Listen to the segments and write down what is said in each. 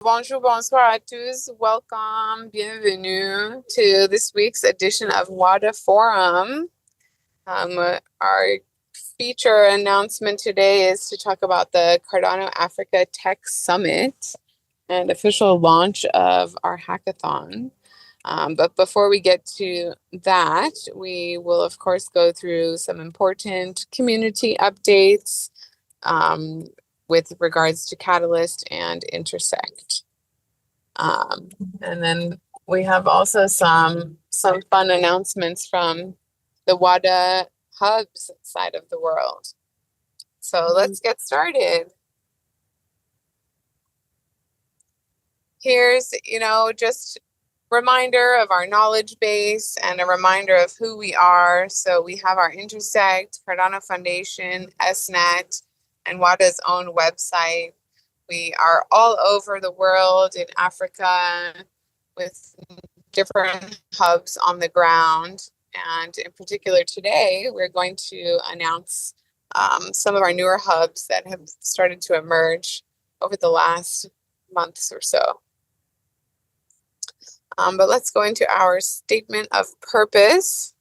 Bonjour, bonsoir à tous. Welcome, bienvenue to this week's edition of Wada Forum. Our feature announcement today is to talk about the Cardano Africa Tech Summit and official launch of our hackathon. But before we get to that, we will, of course, go through some important community updates with regards to Catalyst and Intersect. And then we have also some fun announcements from the WADA hubs side of the world. So let's get started. Here's, just reminder of our knowledge base and a reminder of who we are. So we have our Intersect, Cardano Foundation, SNet, and WADA's own website. We are all over the world in Africa with different hubs on the ground. And in particular today, we're going to announce some of our newer hubs that have started to emerge over the last months or so. But let's go into our statement of purpose.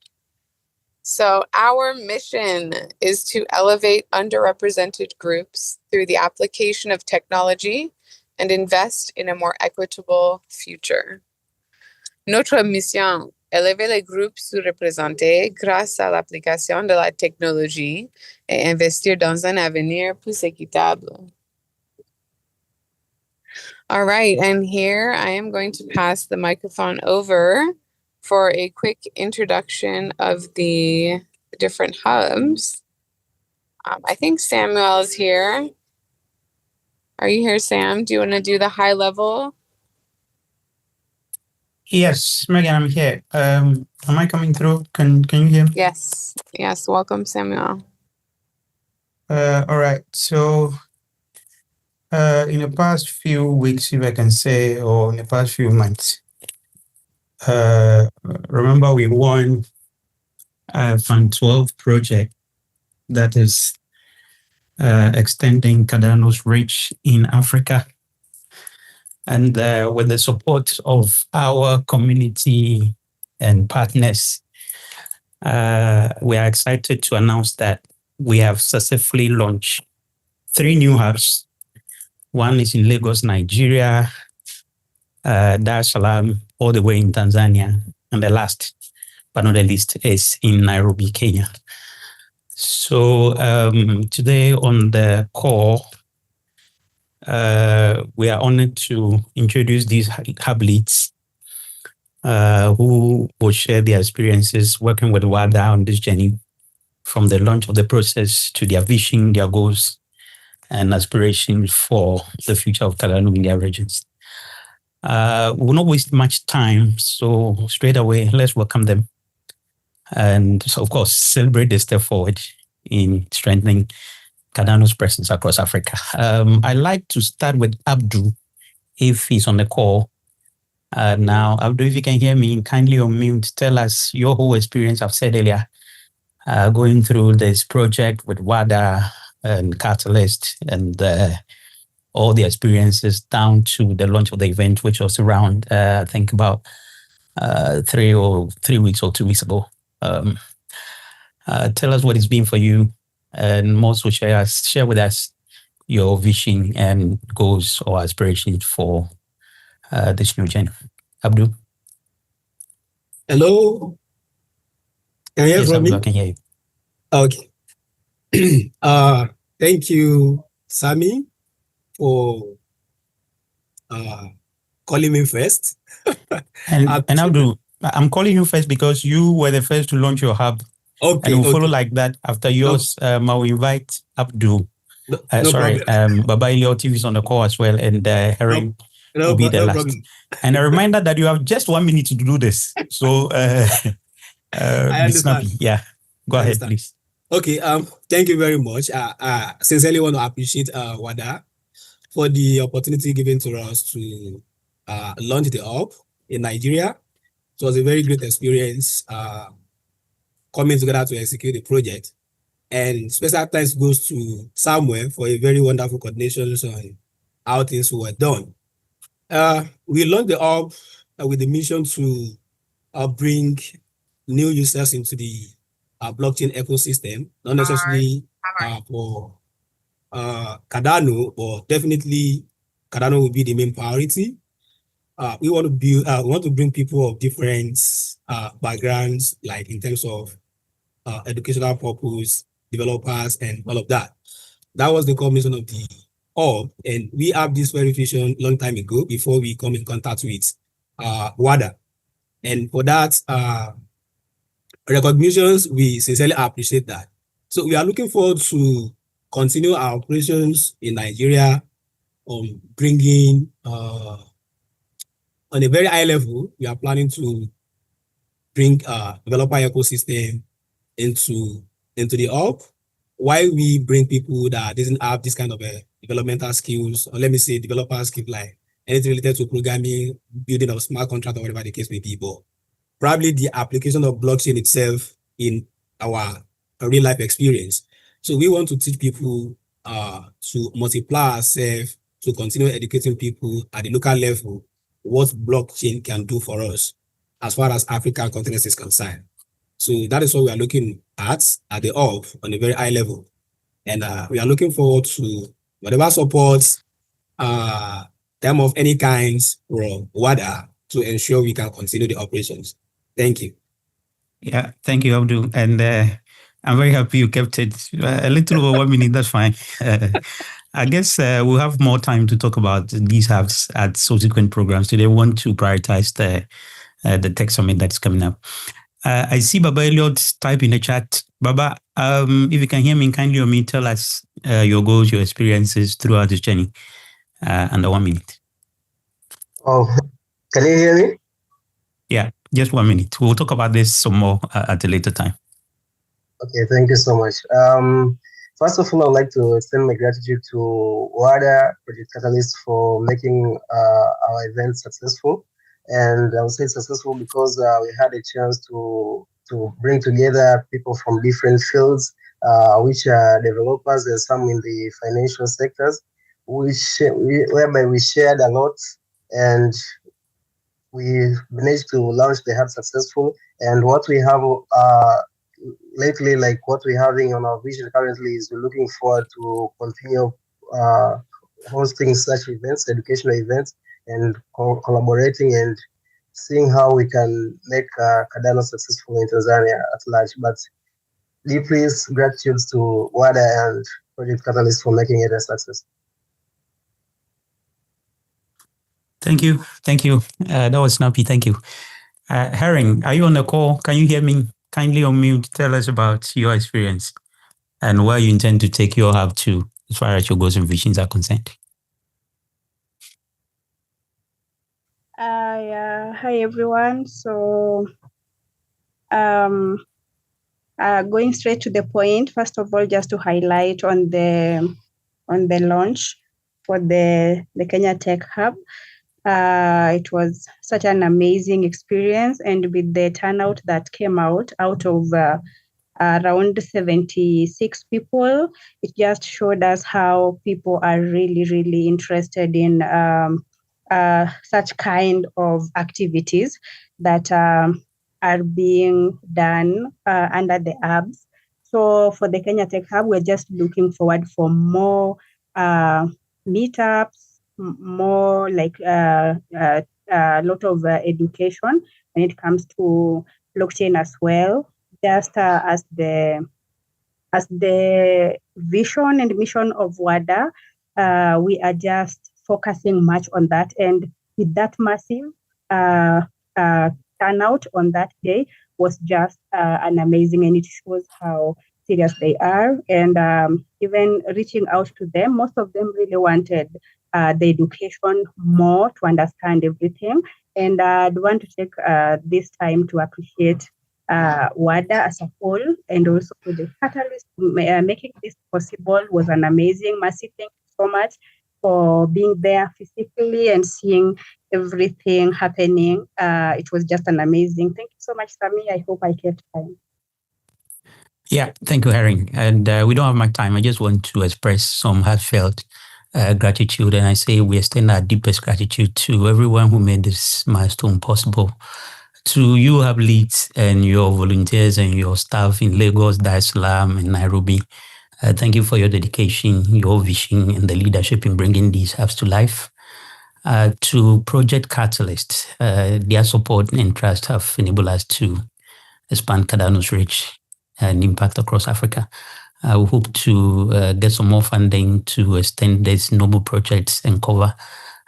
So our mission is to elevate underrepresented groups through the application of technology and invest in a more equitable future. Notre mission, élever les groupes sous-représentés grâce à l'application de la technologie et investir dans un avenir plus équitable. All right, and here I am going to pass the microphone over for a quick introduction of the different hubs. I think Samuel is here. Are you here, Sam? Do you want to do the high level? Yes, Megan, I'm here. Am I coming through? Can you hear me? Yes. Welcome, Samuel. All right. So, in the past few weeks, if I can say, or in the past few months, remember we won a Fund 12 project that is extending Cardano's reach in Africa. And with the support of our community and partners, we are excited to announce that we have successfully launched 3 new hubs. One is in Lagos, Nigeria, Dar es Salaam, all the way in Tanzania. And the last, but not the least, is in Nairobi, Kenya. So today on the call, we are honored to introduce these hub leads who will share their experiences working with WADA on this journey from the launch of the process to their vision, their goals, and aspirations for the future of Cardano in their regions. We will not waste much time, so straight away, let's welcome them. And so, of course, celebrate the step forward in strengthening Cardano's presence across Africa. I'd like to start with Abdul, if he's on the call. Now, Abdul, if you can hear me, kindly unmute, tell us your whole experience. I've said earlier, going through this project with WADA and Catalyst and all the experiences down to the launch of the event, which was around, I think about 3 weeks or 2 weeks ago. Tell us what it's been for you, and also share with us your vision and goals or aspirations for this new journey. Abdul? Hello? Can you hear Yes, from Abdul, me? I can hear you. Okay. Thank you, Sammy, for calling me first. And Abdul, I'm calling you first because you were the first to launch your hub. Okay. And we'll follow like that. After yours, I will invite Abdul. No problem. Baba Ilio TV is on the call as well, and Herring will be the last. Problem. And a reminder that you have just 1 minute to do this. So be snappy. Yeah. Go ahead, please. Okay. Thank you very much. I sincerely want to appreciate WADA for the opportunity given to us to launch the hub in Nigeria. It was a very great experience coming together to execute the project. And special thanks goes to Samuel for a very wonderful coordination on how things were done. We launched the hub with the mission to bring new users into the blockchain ecosystem, not necessarily for Cardano, but definitely Cardano will be the main priority. We want to build, we want to bring people of different backgrounds, like in terms of educational purpose, developers, and all of that. That was the combination of the hub, and we have this verification long time ago before we come in contact with Wada. And for that recognitions, we sincerely appreciate that. So we are looking forward to continue our operations in Nigeria on bringing on a very high level. We are planning to bring developer ecosystem into the hub. Why we bring people that doesn't have this kind of developmental skills, or let me say developer skills, like anything related to programming, building of smart contract, or whatever the case may be, but probably the application of blockchain itself in our real life experience. So we want to teach people to multiply ourselves, to continue educating people at the local level what blockchain can do for us as far as African continent is concerned. So that is what we are looking at the hub on a very high level. And we are looking forward to whatever support term of any kinds from WADA to ensure we can continue the operations. Thank you. Yeah, thank you, Abdul. And I'm very happy you kept it a little over 1 minute. That's fine. I guess we'll have more time to talk about these hubs at subsequent programs. Today, we want to prioritize the tech summit that's coming up. I see Baba Elliot type in the chat. Baba, if you can hear me, kindly on me, tell us your goals, your experiences throughout this journey under 1 minute. Oh, can you hear me? Yeah, just 1 minute. We'll talk about this some more at a later time. Okay, thank you so much. First of all, I'd like to extend my gratitude to WADA Project Catalyst for making our event successful. And I would say successful because we had a chance to bring together people from different fields, which are developers and some in the financial sectors, whereby we shared a lot, and we managed to launch the hub successful. And what we have lately, like what we're having on our vision currently, is we're looking forward to continue hosting such events, educational events, and collaborating and seeing how we can make Cardano successful in Tanzania at large. But deeply gratitude to WADA and Project Catalyst for making it a success. Thank you. Thank you. That was snappy. Thank you. Herring, are you on the call? Can you hear me? Kindly unmute. Tell us about your experience and where you intend to take your hub to as far as your goals and visions are concerned. Yeah. Hi, everyone. So going straight to the point, first of all, just to highlight on the launch for the Kenya Tech Hub. It was such an amazing experience, and with the turnout that came out of around 76 people, it just showed us how people are really, really interested in such kind of activities that are being done under the hubs. So for the Kenya Tech Hub, we're just looking forward for more meetups, more like a lot of education when it comes to blockchain as well. Just as the vision and mission of WADA, we are just focusing much on that. And with that massive turnout on that day was just an amazing, and it shows how serious they are. And even reaching out to them, most of them really wanted the education more to understand everything. And I'd want to take this time to appreciate WADA as a whole, and also the catalyst making this possible was an amazing, massive thank you so much for being there physically and seeing everything happening. It was just an amazing. Thank you so much, Sami. I hope I kept time. Yeah, thank you, Herring. And we don't have much time. I just want to express some heartfelt gratitude, and I say we extend our deepest gratitude to everyone who made this milestone possible. To you, Hub leads, and your volunteers and your staff in Lagos, Dar es Salaam, and Nairobi. Thank you for your dedication, your vision, and the leadership in bringing these hubs to life. To Project Catalyst, their support and trust have enabled us to expand Cardano's reach and impact across Africa. We hope to get some more funding to extend these noble projects and cover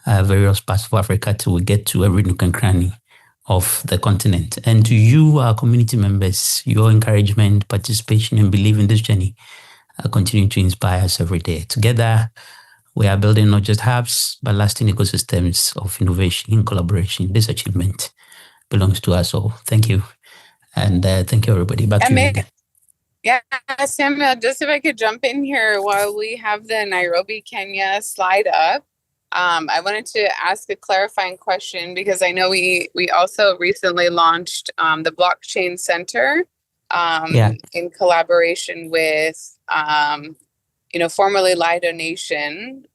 various parts of Africa till we get to every nook and cranny of the continent. And to you, our community members, your encouragement, participation, and belief in this journey continue to inspire us every day. Together, we are building not just hubs, but lasting ecosystems of innovation and collaboration. This achievement belongs to us all. Thank you. And thank you, everybody. Back to you again. Yeah, Samuel, just if I could jump in here while we have the Nairobi, Kenya slide up. I wanted to ask a clarifying question because I know we also recently launched the Blockchain Center in collaboration with formerly Lido Nation.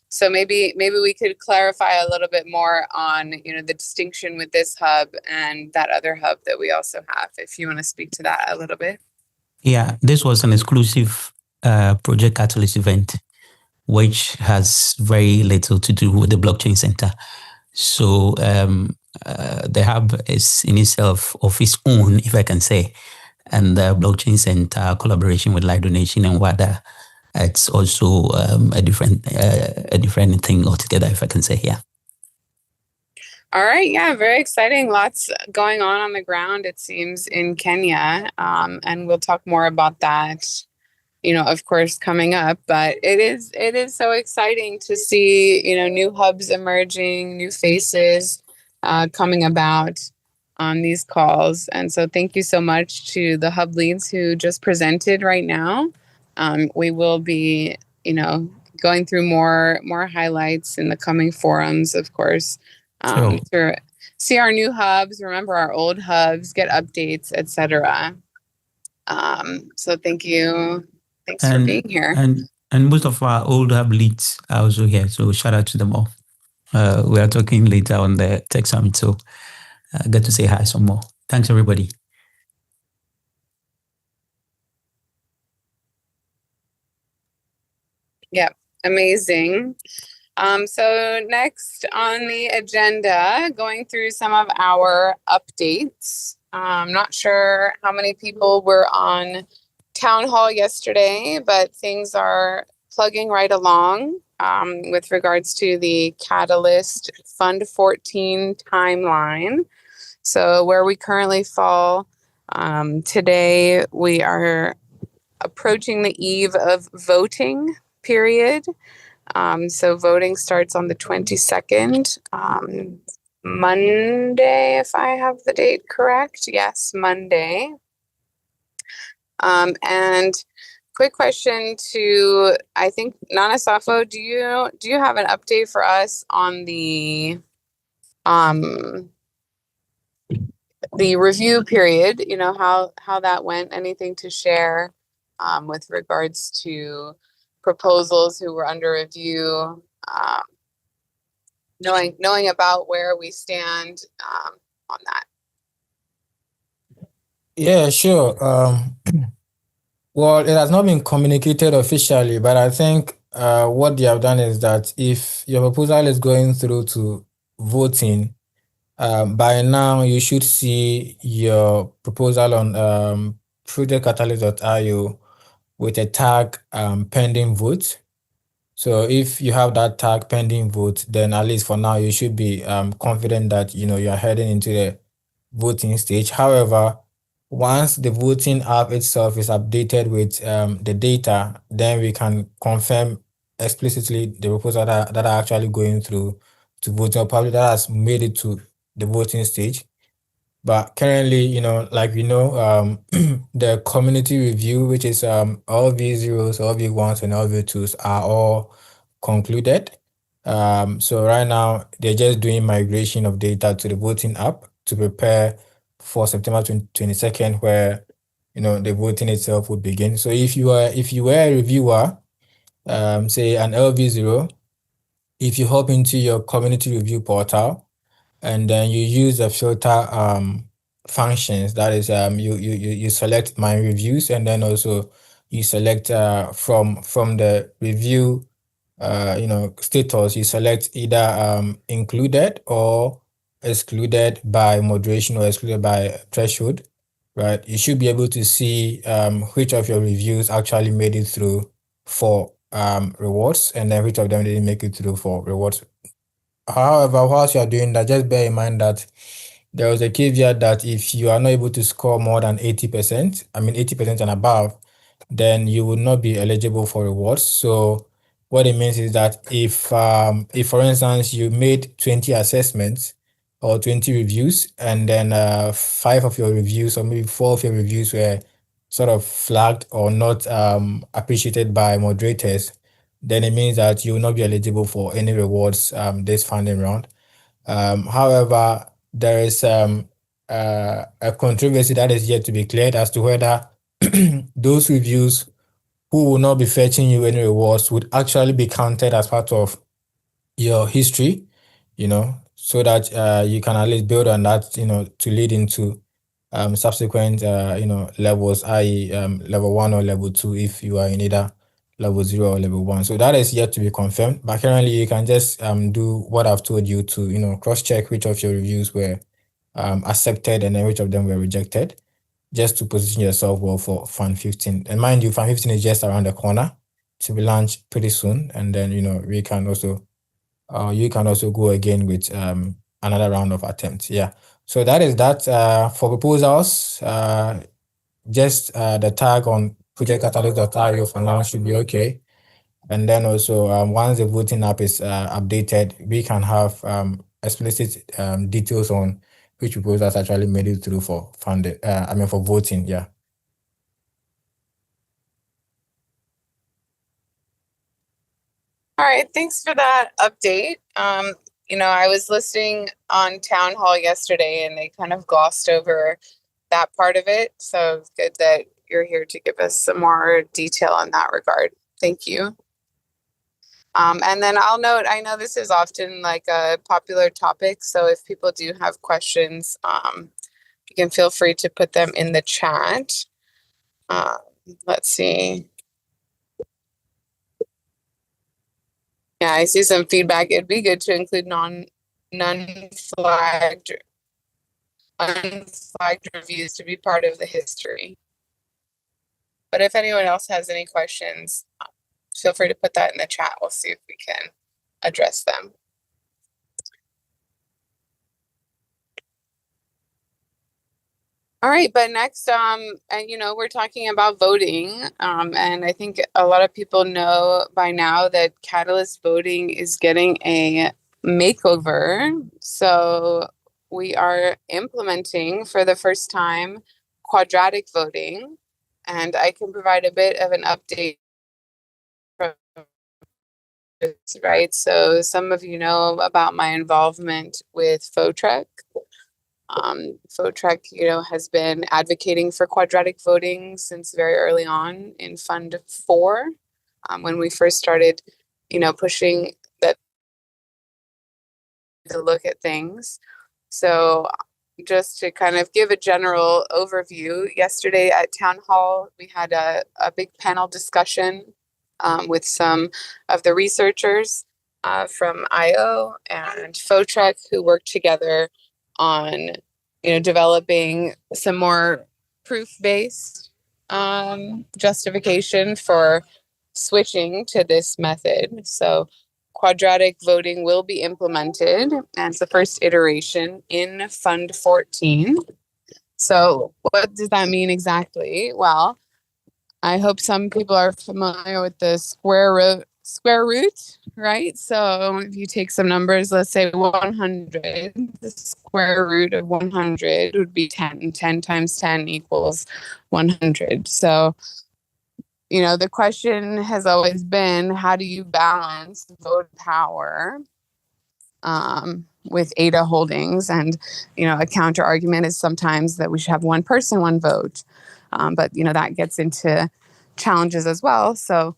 So maybe we could clarify a little bit more on the distinction with this hub and that other hub that we also have, if you want to speak to that a little bit. Yeah, this was an exclusive Project Catalyst event, which has very little to do with the Blockchain Center. So the hub is in itself of its own, if I can say, and the Blockchain Center collaboration with Lido Nation and Wada, it's also a different thing altogether, if I can say, yeah. All right, yeah, very exciting. Lots going on the ground, it seems, in Kenya, and we'll talk more about that, of course, coming up. But it is so exciting to see, new hubs emerging, new faces coming about on these calls. And so thank you so much to the hub leads who just presented right now. We will be, going through more highlights in the coming forums, of course, to see our new hubs, remember our old hubs, get updates, etc. So thank you. Thanks for being here. And most of our old hub leads are also here, so shout out to them all. We are talking later on the Tech Summit, so get to say hi some more. Thanks, everybody. Yeah, amazing. So next on the agenda, going through some of our updates. I'm not sure how many people were on town hall yesterday, but things are plugging right along with regards to the Catalyst Fund 14 timeline. So where we currently fall today, we are approaching the eve of voting period. So voting starts on the 22nd, Monday, if I have the date correct. Yes, Monday. And quick question to, I think, Nana Safo, do you have an update for us on the review period? How that went? Anything to share with regards to proposals who were under review, knowing about where we stand on that? Yeah, sure. Well, it has not been communicated officially, but I think what they have done is that if your proposal is going through to voting, by now you should see your proposal on projectcatalyst.io with a tag pending vote. So if you have that tag pending vote, then at least for now you should be confident that you are heading into the voting stage. However, once the voting app itself is updated with the data, then we can confirm explicitly the proposals that are actually going through to voting, or probably that has made it to the voting stage. But currently, like the community review, which is all V0s, all V1s, and all V2s are all concluded. So right now they're just doing migration of data to the voting app to prepare for September 22nd, where the voting itself would begin. So if you were a reviewer say an LV0, if you hop into your community review portal and then you use the filter functions, that is you select my reviews, and then also you select from the review status, you select either included or excluded by moderation or excluded by threshold, right? You should be able to see which of your reviews actually made it through for rewards, and then which of them didn't make it through for rewards. However, whilst you are doing that, just bear in mind that there was a caveat that if you are not able to score more than 80%, 80% and above, then you will not be eligible for rewards. So what it means is that if for instance you made 20 assessments or 20 reviews, and then 5 of your reviews or maybe 4 of your reviews were sort of flagged or not appreciated by moderators, then it means that you will not be eligible for any rewards this funding round. However, there is a controversy that is yet to be cleared as to whether those reviews who will not be fetching you any rewards would actually be counted as part of your history, so that you can at least build on that, to lead into subsequent, levels, i.e. Level 1 or level 2 if you are in either level 0 or level 1. So that is yet to be confirmed, but currently you can just do what I've told you to, cross-check which of your reviews were accepted and then which of them were rejected, just to position yourself well for Fund 15. And mind you, Fund 15 is just around the corner to be launched pretty soon. And then, we can also, you can also go again with another round of attempts. Yeah. So that is that. For proposals, just the tag on projectcatalyst.io for now should be okay. And then also, once the voting app is updated, we can have explicit details on which proposals actually made it through for funding. For voting. Yeah. All right, thanks for that update. I was listening on Town Hall yesterday and they kind of glossed over that part of it. So it's good that you're here to give us some more detail in that regard. Thank you. And then I'll note, I know this is often like a popular topic, so if people do have questions, you can feel free to put them in the chat. Let's see. Yeah, I see some feedback. It'd be good to include unflagged reviews to be part of the history. But if anyone else has any questions, feel free to put that in the chat. We'll see if we can address them. All right, but next, we're talking about voting, and I think a lot of people know by now that Catalyst voting is getting a makeover. So we are implementing for the first time quadratic voting, and I can provide a bit of an update. Right, so some of you know about my involvement with FOTREC. FOTREC, has been advocating for quadratic voting since very early on in Fund 4, when we first started, pushing that to look at things. So just to kind of give a general overview, yesterday at Town Hall, we had a big panel discussion with some of the researchers from IO and FOTREC who worked together on developing some more proof-based justification for switching to this method. So quadratic voting will be implemented as the first iteration in Fund 14. So what does that mean exactly? Well, I hope some people are familiar with the square root, right? So if you take some numbers, let's say 100, the square root of 100 would be 10. 10 times 10 equals 100. So, the question has always been, how do you balance vote power with ADA holdings? And, a counter argument is sometimes that we should have one person, one vote. But, that gets into challenges as well. So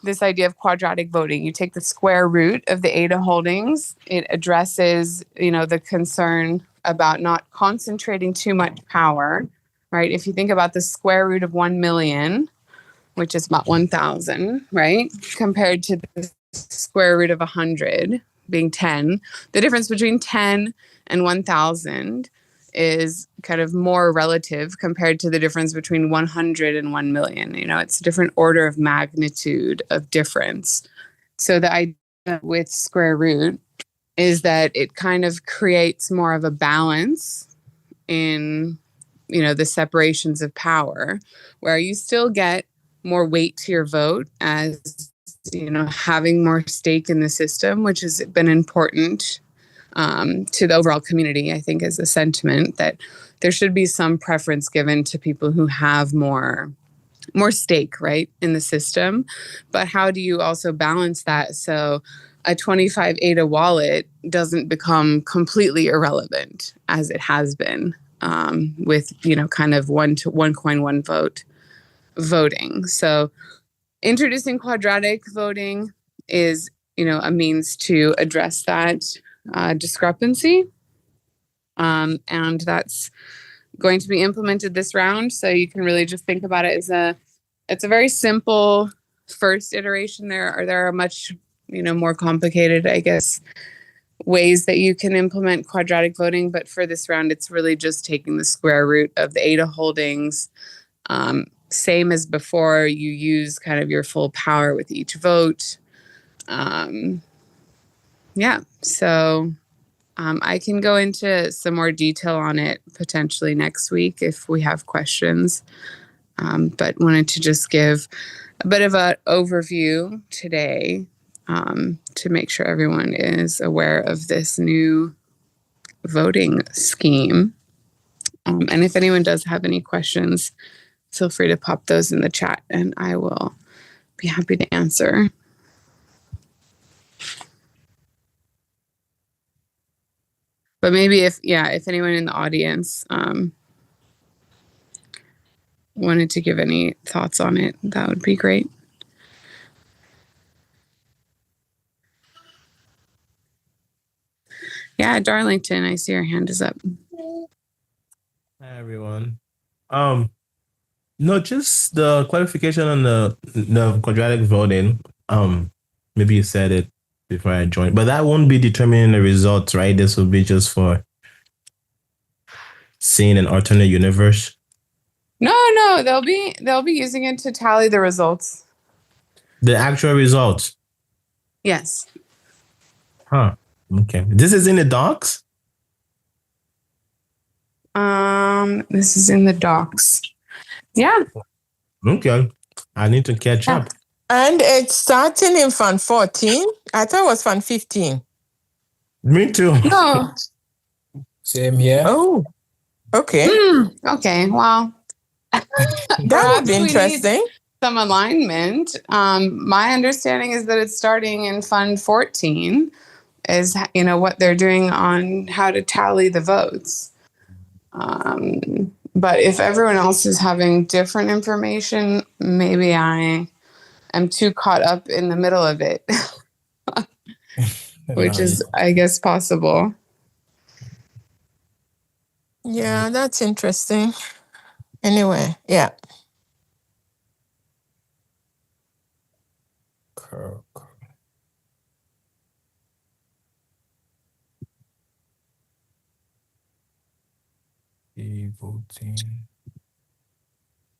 this idea of quadratic voting. You take the square root of the ADA holdings. It addresses, the concern about not concentrating too much power, right? If you think about the square root of 1 million, which is about 1,000, right? Compared to the square root of 100 being 10, the difference between 10 and 1,000 is kind of more relative compared to the difference between 100 and 1 million. It's a different order of magnitude of difference. So the idea with square root is that it kind of creates more of a balance in, the separations of power, where you still get more weight to your vote as, having more stake in the system, which has been important to the overall community, I think, is a sentiment that there should be some preference given to people who have more stake, right, in the system. But how do you also balance that so a 25 ADA wallet doesn't become completely irrelevant as it has been with, kind of one coin, one vote voting. So introducing quadratic voting is, a means to address that discrepancy. And that's going to be implemented this round. So you can really just think about it as it's a very simple first iteration. There are much, more complicated, I guess, ways that you can implement quadratic voting. But for this round, it's really just taking the square root of the ADA holdings. Same as before, you use kind of your full power with each vote. So I can go into some more detail on it potentially next week if we have questions. But wanted to just give a bit of an overview today to make sure everyone is aware of this new voting scheme. And if anyone does have any questions, feel free to pop those in the chat and I will be happy to answer. But maybe if anyone in the audience wanted to give any thoughts on it, that would be great. Yeah, Darlington, I see your hand is up. Hi, everyone. No, just the clarification on the quadratic voting. Maybe you said it before I joined, but that won't be determining the results, right? This will be just for seeing an alternate universe. No, they'll be using it to tally the results. The actual results. Yes. Huh. Okay. This is in the docs? This is in the docs. Yeah. Okay. I need to catch up. And it's starting in Fund 14. I thought it was Fund 15. Me too. No. Same here. Oh, okay. Okay. Well, That would be interesting. Some alignment. My understanding is that it's starting in Fund 14 is, what they're doing on how to tally the votes. But if everyone else is having different information, maybe I am too caught up in the middle of it, which is, I guess, possible. Yeah, that's interesting. Anyway, yeah. E-voting.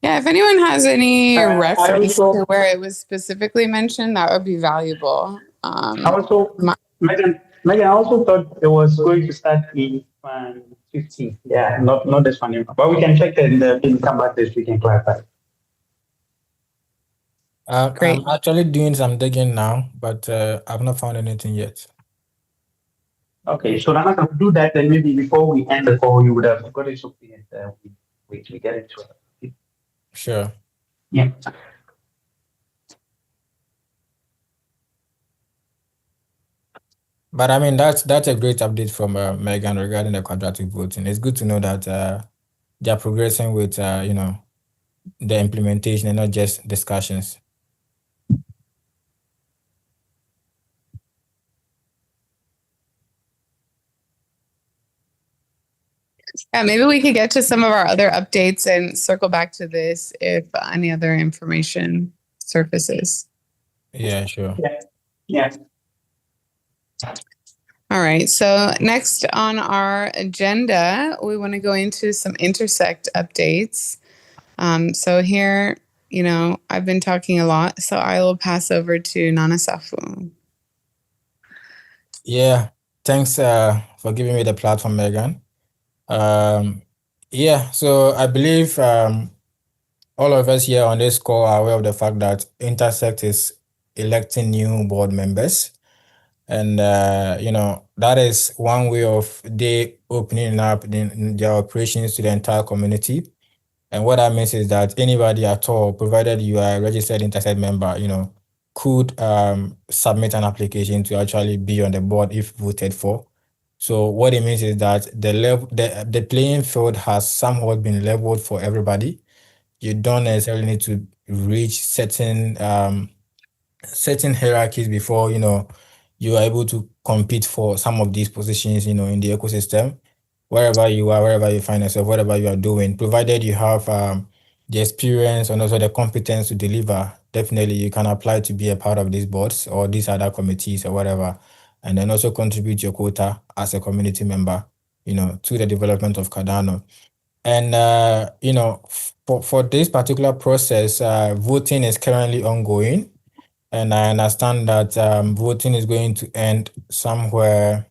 Yeah, if anyone has any reference to where it was specifically mentioned, that would be valuable. Megan, I also thought it was going to start in 15. Yeah, not this one, but we can check and come back this week and clarify. Great. I'm actually doing some digging now, but I've not found anything yet. Okay, so then I can do that, then maybe before we end the call, you would have got it something and we get into it. Sure. Yeah. But I mean, that's a great update from Megan regarding the quadratic voting. It's good to know that they're progressing with, the implementation and not just discussions. Yeah, maybe we could get to some of our other updates and circle back to this if any other information surfaces. Yeah, sure. Yeah. All right. So next on our agenda, we want to go into some intersect updates. So here, I've been talking a lot, so I will pass over to Nana Safu. Yeah, thanks for giving me the platform, Megan. Yeah, so I believe all of us here on this call are aware of the fact that Intersect is electing new board members. And, that is one way of they opening up their operations to the entire community. And what that means is that anybody at all, provided you are a registered Intersect member, could submit an application to actually be on the board if voted for. So what it means is that the playing field has somewhat been leveled for everybody. You don't necessarily need to reach certain hierarchies before you are able to compete for some of these positions in the ecosystem. Wherever you are, wherever you find yourself, whatever you are doing, provided you have the experience and also the competence to deliver, definitely you can apply to be a part of these boards or these other committees or whatever, and then also contribute your quota as a community member to the development of Cardano. And for this particular process, voting is currently ongoing. And I understand that voting is going to end somewhere.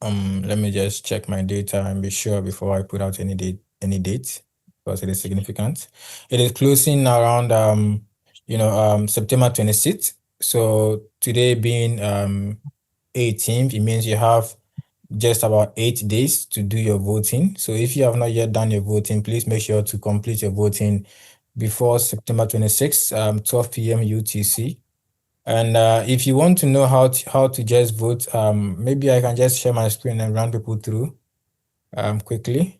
Let me just check my data and be sure before I put out any date, because it is significant. It is closing around September 26th. So today being 18th, it means you have just about 8 days to do your voting. So if you have not yet done your voting, please make sure to complete your voting before September 26th, 12 p.m. UTC. And if you want to know how to just vote, maybe I can just share my screen and run people through quickly.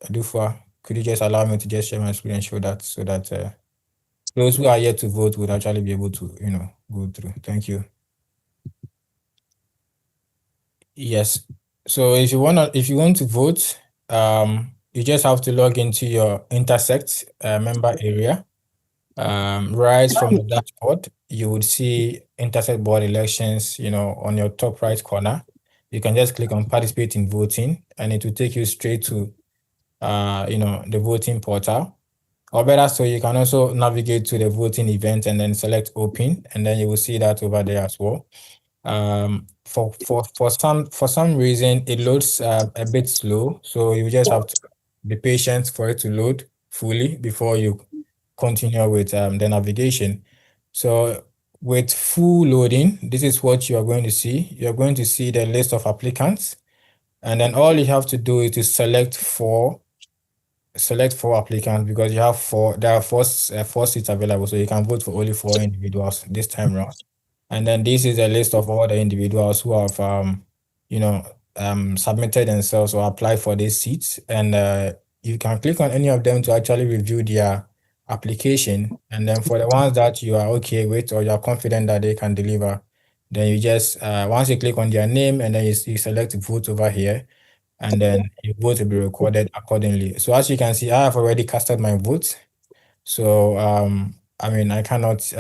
Could you just allow me to just share my screen and show that, so that those who are yet to vote would actually be able to go through. Thank you. Yes. So if you want to vote, you just have to log into your Intersect member area. Right from the dashboard, you would see Intersect board elections, on your top right corner. You can just click on participate in voting, and it will take you straight to, the voting portal. Or better, so you can also navigate to the voting event and then select open, and then you will see that over there as well. For some reason it loads a bit slow, so you just have to be patient for it to load fully before you continue with the navigation. So with full loading, this is what you are going to see. You're going to see the list of applicants, and then all you have to do is to select four applicants, because there are four seats available, so you can vote for only 4 individuals this time around. And then this is a list of all the individuals who have submitted themselves or applied for these seats, and you can click on any of them to actually review their application. And then for the ones that you are okay with or you are confident that they can deliver, then you just once you click on their name and then you select vote over here, and then your vote will be recorded accordingly. So as you can see, I have already casted my vote. So I cannot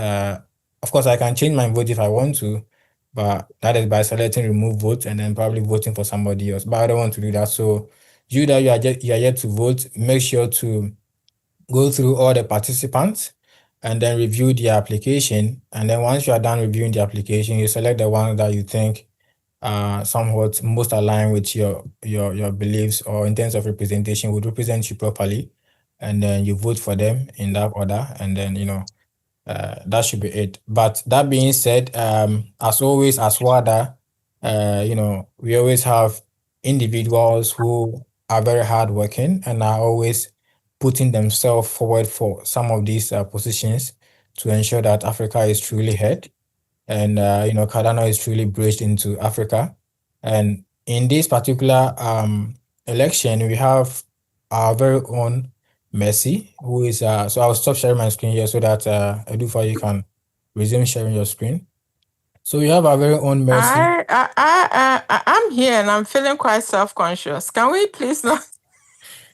of course I can change my vote if I want to, but that is by selecting remove vote and then probably voting for somebody else. But I don't want to do that. So you are yet to vote, make sure to go through all the participants and then review the application. And then once you are done reviewing the application, you select the ones that you think somewhat most aligned with your beliefs or in terms of representation would represent you properly, and then you vote for them in that order, and then that should be it. But that being said, as always, as WADA, we always have individuals who are very hardworking and are always putting themselves forward for some of these positions to ensure that Africa is truly heard, and Cardano is truly bridged into Africa. And in this particular election, we have our very own Messi, who is so I'll stop sharing my screen here so that Edufa, you can resume sharing your screen. So we have our very own Mercy. I'm here and I'm feeling quite self-conscious. Can we please not?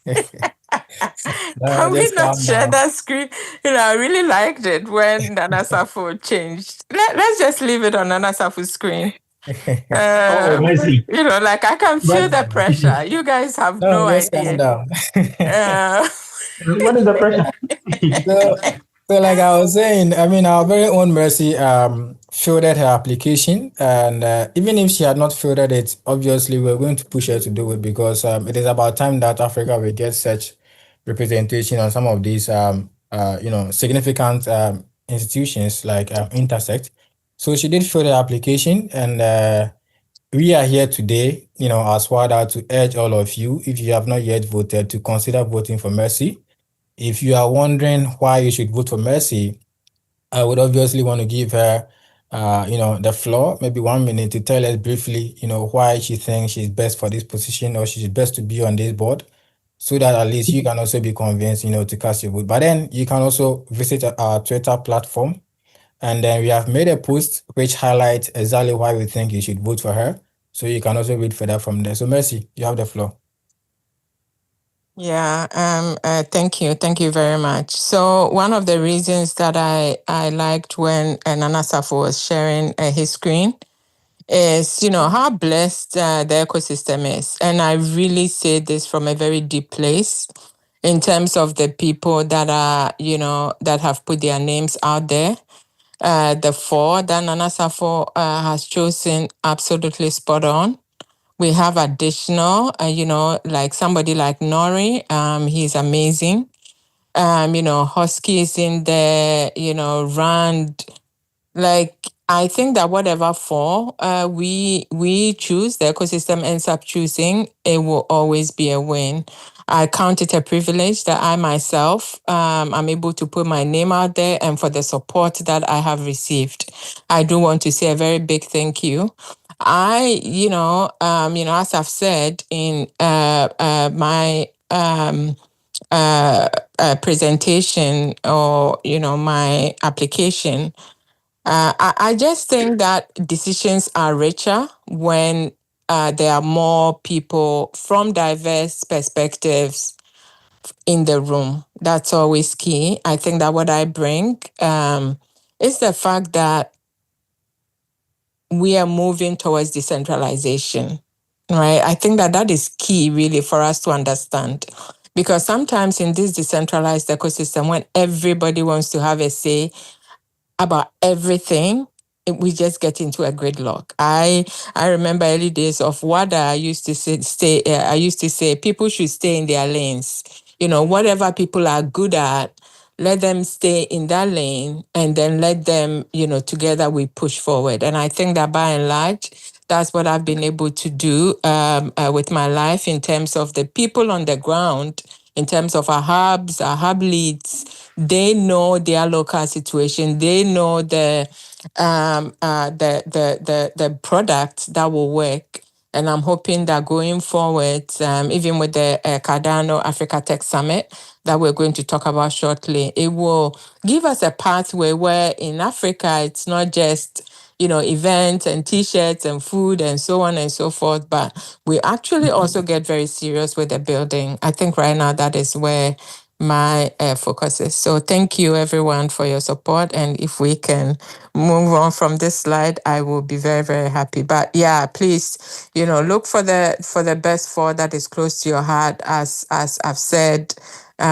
Can we not share that screen? I really liked it when Nana Safo changed. Let's just leave it on Nana Safo's screen. Mercy. Like I can feel the pressure. You guys have no idea. What is the pressure? So like I was saying, I mean, our very own Mercy fielded her application, and even if she had not fielded it, obviously we're going to push her to do it because it is about time that Africa will get such representation on some of these significant institutions like Intersect. So she did fill the application, and we are here today, as WADA, to urge all of you, if you have not yet voted, to consider voting for Mercy. If you are wondering why you should vote for Mercy, I would obviously want to give her, the floor, maybe 1 minute, to tell us briefly, why she thinks she's best for this position or she's best to be on this board, so that at least you can also be convinced, to cast your vote. But then you can also visit our Twitter platform, and then we have made a post which highlights exactly why we think you should vote for her. So you can also read further from there. So Mercy, you have the floor. Yeah, thank you. Thank you very much. So one of the reasons that I liked when Nana Safo was sharing his screen is, how blessed the ecosystem is. And I really say this from a very deep place in terms of the people that are, that have put their names out there. The 4 that Nana Safo has chosen, absolutely spot on. We have additional, like somebody like Nori, he's amazing. Husky is in there, Rand. Like, I think that whatever 4 we choose, the ecosystem ends up choosing, it will always be a win. I count it a privilege that I myself am able to put my name out there and for the support that I have received. I do want to say a very big thank you. As I've said in my presentation or, my application, I just think that decisions are richer when there are more people from diverse perspectives in the room. That's always key. I think that what I bring is the fact that we are moving towards decentralization, right? I think that is key really for us to understand. Because sometimes in this decentralized ecosystem, when everybody wants to have a say about everything, we just get into a gridlock. I remember early days of WADA. I used to say people should stay in their lanes. Whatever people are good at, let them stay in that lane, and then let them, together we push forward. And I think that by and large, that's what I've been able to do with my life in terms of the people on the ground, in terms of our hub leads. They know their local situation. They know the product that will work. And I'm hoping that going forward, even with the Cardano Africa Tech Summit that we're going to talk about shortly, it will give us a pathway where in Africa, it's not just, events and T-shirts and food and so on and so forth, but we actually also get very serious with the building. I think right now that is where my focus is. So thank you everyone for your support. And if we can move on from this slide, I will be very, very happy. But yeah, please, look for the best 4 that is close to your heart. As I've said, we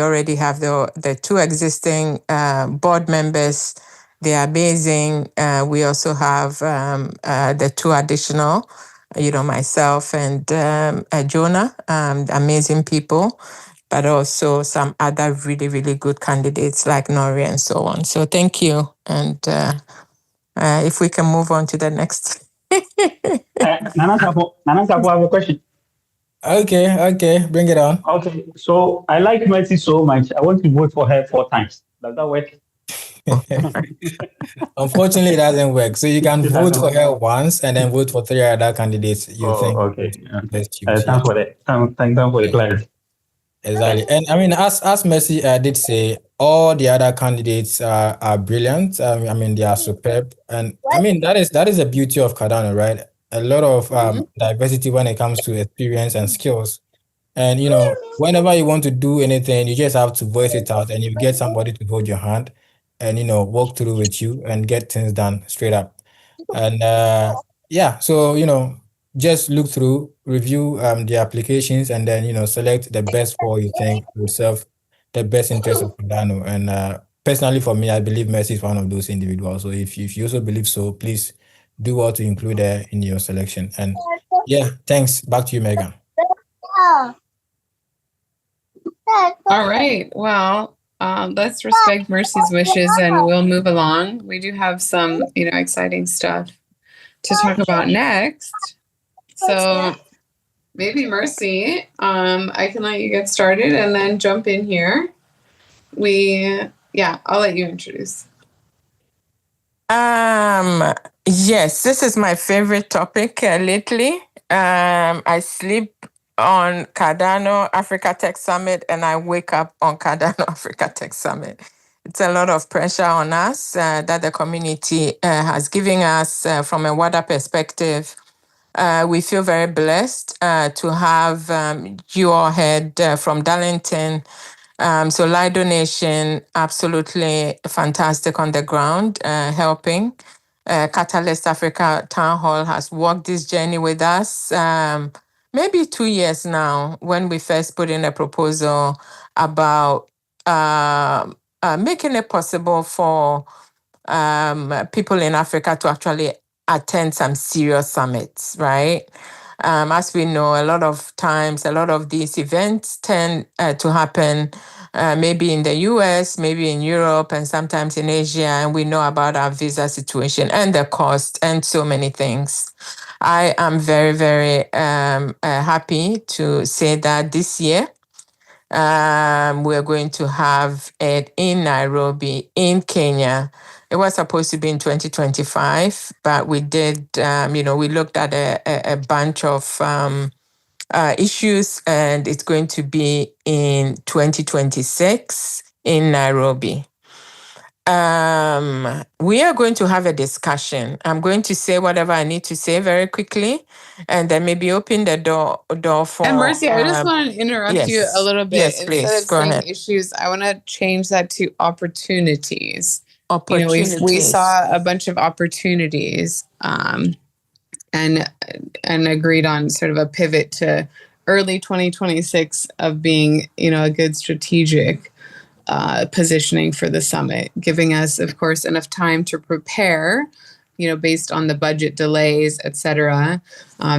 already have the 2 existing board members. They are amazing. We also have the 2 additional, myself and Jonah, amazing people, but also some other really, really good candidates like Nori and so on. So thank you. And if we can move on to the next. Nana Safo, I have a question. Okay, bring it on. Okay, so I like Mercy so much. I want to vote for her 4 times. Does that work? Unfortunately, it doesn't work. So you can vote for her once and then vote for 3 other candidates you think. Okay. Best choose. Thanks for that. Thank you for the clarity. Exactly. And I mean, as Mercy did say, all the other candidates are brilliant. I mean, they are superb. And I mean, that is the beauty of Cardano, right? A lot of diversity when it comes to experience and skills. And whenever you want to do anything, you just have to voice it out and you get somebody to hold your hand and walk through with you and get things done straight up. And yeah, so just look through, review the applications, and then select the best four you think will serve the best interest of Cardano. And personally, for me, I believe Messi is one of those individuals. So if you also believe so, please do well to include her in your selection. And yeah, thanks. Back to you, Megan. All right. Well, let's respect Mercy's wishes and we'll move along. We do have some, exciting stuff to talk about next. So maybe Mercy, I can let you get started and then jump in here. I'll let you introduce. Yes, this is my favorite topic lately. I sleep on Cardano Africa Tech Summit and I wake up on Cardano Africa Tech Summit. It's a lot of pressure on us that the community has given us from a Wada perspective. We feel very blessed to have you all head from Darlington. So Lido Nation, absolutely fantastic on the ground, helping. Catalyst Africa Town Hall has walked this journey with us maybe 2 years now when we first put in a proposal about making it possible for people in Africa to actually attend some serious summits, right? As we know, a lot of times, a lot of these events tend to happen maybe in the US, maybe in Europe, and sometimes in Asia. And we know about our visa situation and the cost and so many things. I am very, very happy to say that this year, we're going to have it in Nairobi, in Kenya. It was supposed to be in 2025, but we did, we looked at a bunch of issues, and it's going to be in 2026 in Nairobi. We are going to have a discussion. I'm going to say whatever I need to say very quickly, and then maybe open the door for. And Mercy, I just want to interrupt you a little bit. Yes, Instead please. of Go saying ahead. issues, I want to change that to opportunities. Opportunities. We saw a bunch of opportunities, and agreed on sort of a pivot to early 2026 of being, a good strategic positioning for the summit, giving us, of course, enough time to prepare, based on the budget delays, et cetera,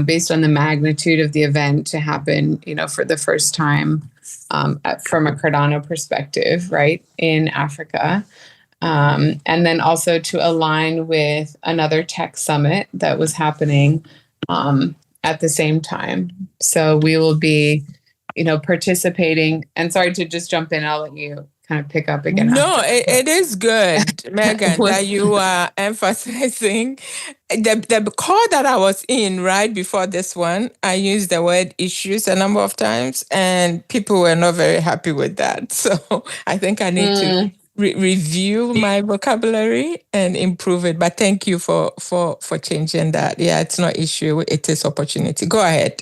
based on the magnitude of the event to happen, for the first time from a Cardano perspective, right, in Africa. And then also to align with another tech summit that was happening at the same time. So we will be, participating. And sorry to just jump in, I'll let you kind of pick up again. No, it is good, Megan, that you are emphasizing the call that I was in right before this one. I used the word issues a number of times, and people were not very happy with that. So I think I need to review my vocabulary and improve it. But thank you for changing that. Yeah, it's not issue; it is opportunity. Go ahead.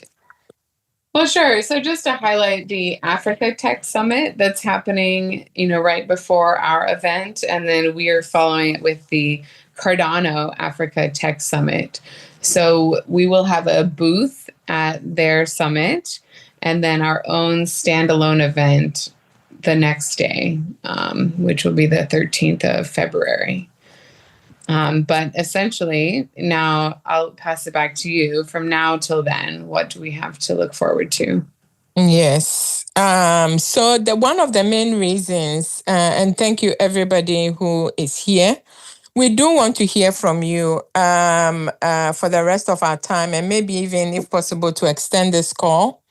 Well, sure. So just to highlight the Africa Tech Summit that's happening, right before our event, and then we are following it with the Cardano Africa Tech Summit. So we will have a booth at their summit and then our own standalone event the next day, which will be the 13th of February. But essentially, now I'll pass it back to you. From now till then, what do we have to look forward to? Yes. So one of the main reasons, and thank you everybody who is here. We do want to hear from you for the rest of our time, and maybe even, if possible, to extend this call.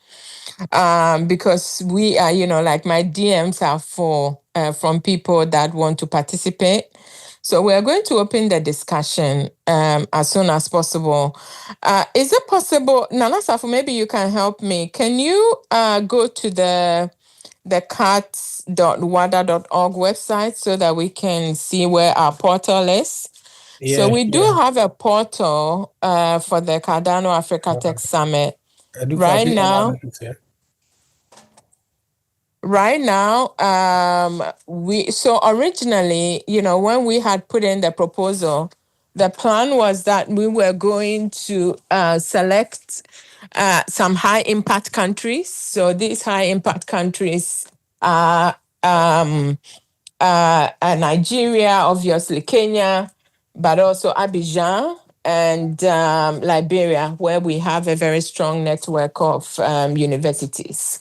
Because we are, like my DMs are full from people that want to participate. So we are going to open the discussion as soon as possible. Is it possible, Nana Safu, maybe you can help me. Can you go to the the cats.wada.org website so that we can see where our portal is. So we do have a portal for the Cardano Africa Tech Summit. Right now, originally, when we had put in the proposal, the plan was that we were going to select some high impact countries. So these high impact countries are Nigeria, obviously Kenya, but also Abidjan and Liberia, where we have a very strong network of universities.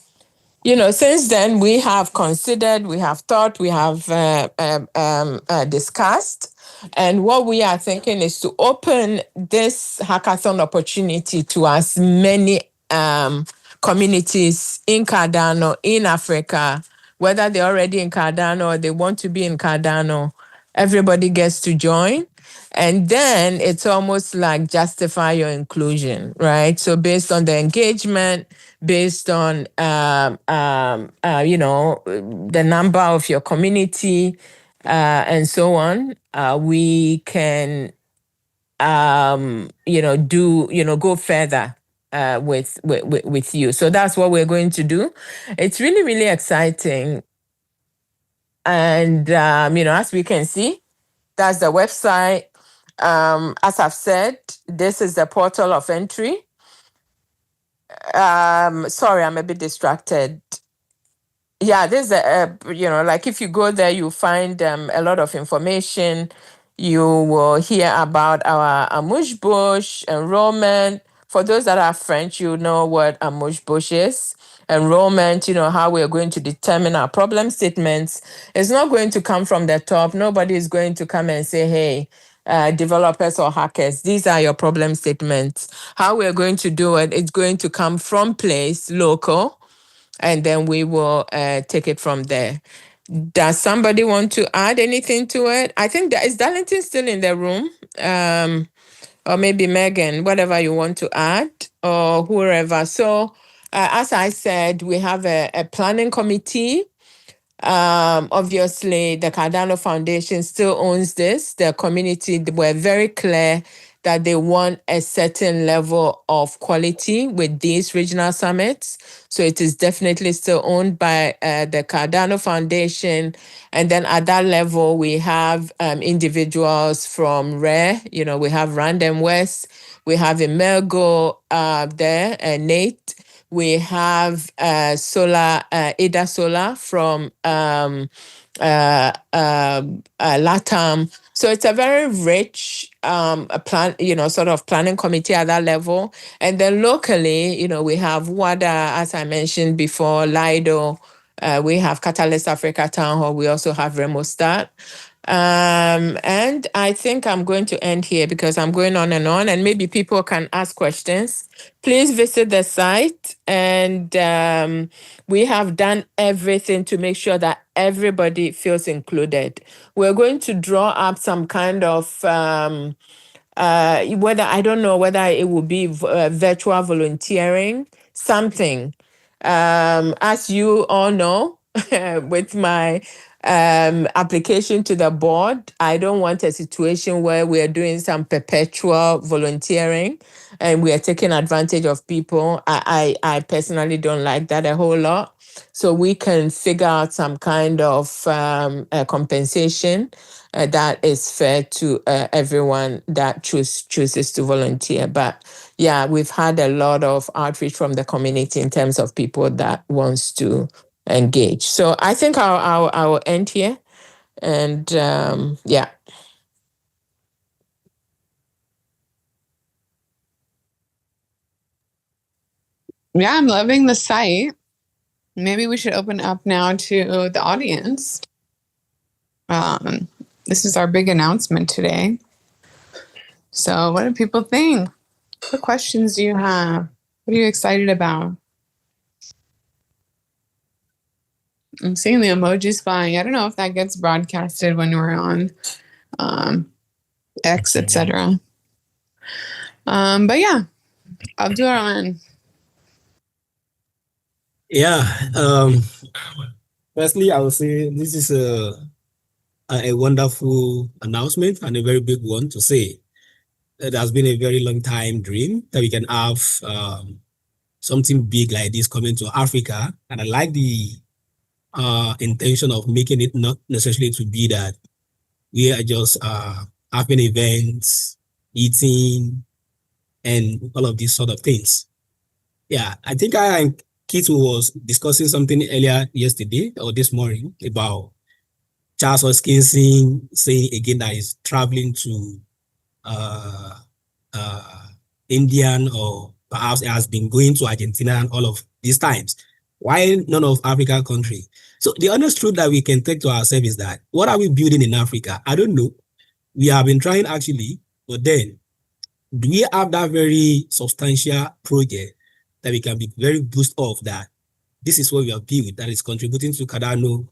Since then, we have considered, we have thought, we have discussed. And what we are thinking is to open this hackathon opportunity to as many communities in Cardano, in Africa, whether they're already in Cardano or they want to be in Cardano. Everybody gets to join. And then it's almost like justify your inclusion, right? So based on the engagement, based on the number of your community and so on, we can go further with you. So that's what we're going to do. It's really, really exciting. And as we can see, that's the website. As I've said, this is the portal of entry. Sorry, I'm a bit distracted. Yeah, there's like if you go there, you find a lot of information. You will hear about our amuse-bouche enrollment. For those that are French, you know what amuse-bouche is. Enrollment, how we're going to determine our problem statements. It's not going to come from the top. Nobody is going to come and say, hey, developers or hackers, these are your problem statements. How we're going to do it, it's going to come from place, local, and then we will take it from there. Does somebody want to add anything to it? I think is Darlington still in the room? Or maybe Megan, whatever you want to add, or whoever. So as I said, we have a planning committee. Obviously, the Cardano Foundation still owns this. The community were very clear that they want a certain level of quality with these regional summits. So it is definitely still owned by the Cardano Foundation. And then at that level, we have individuals from RARE. We have Random West. We have Emergo there, Nate. We have Ada Solar from LATAM. So it's a very rich sort of planning committee at that level. And then locally, we have WADA, as I mentioned before, Lido. We have Catalyst Africa Town Hall. We also have Remostat. And I think I'm going to end here because I'm going on, and maybe people can ask questions. Please visit the site, and we have done everything to make sure that everybody feels included. We're going to draw up some kind of I don't know whether it will be virtual volunteering, something. As you all know, with my application to the board, I don't want a situation where we're doing some perpetual volunteering and we are taking advantage of people. I personally don't like that a whole lot. So we can figure out some kind of compensation that is fair to everyone that chooses to volunteer. But yeah, we've had a lot of outreach from the community in terms of people that wants to engage. So I think I'll end here. And yeah. Yeah, I'm loving the site. Maybe we should open up now to the audience. This is our big announcement today. So what do people think? What questions do you have? What are you excited about? I'm seeing the emojis flying. I don't know if that gets broadcasted when we're on X, etc. But yeah, Abdul Rahman. Yeah. Firstly, I would say this is a wonderful announcement and a very big one to say. It has been a very long time dream that we can have something big like this coming to Africa. And I like the intention of making it not necessarily to be that we are just having events, eating, and all of these sort of things. Yeah, I think I and Keith was discussing something earlier yesterday or this morning about Charles Hoskinson saying again that he's traveling to uh, uh, Indian or perhaps has been going to Argentina and all of these times. Why none of African country? So the honest truth that we can take to ourselves is that what are we building in Africa? I don't know. We have been trying actually, but then do we have that very substantial project that we can be very boost of that this is what we have built that is contributing to Cardano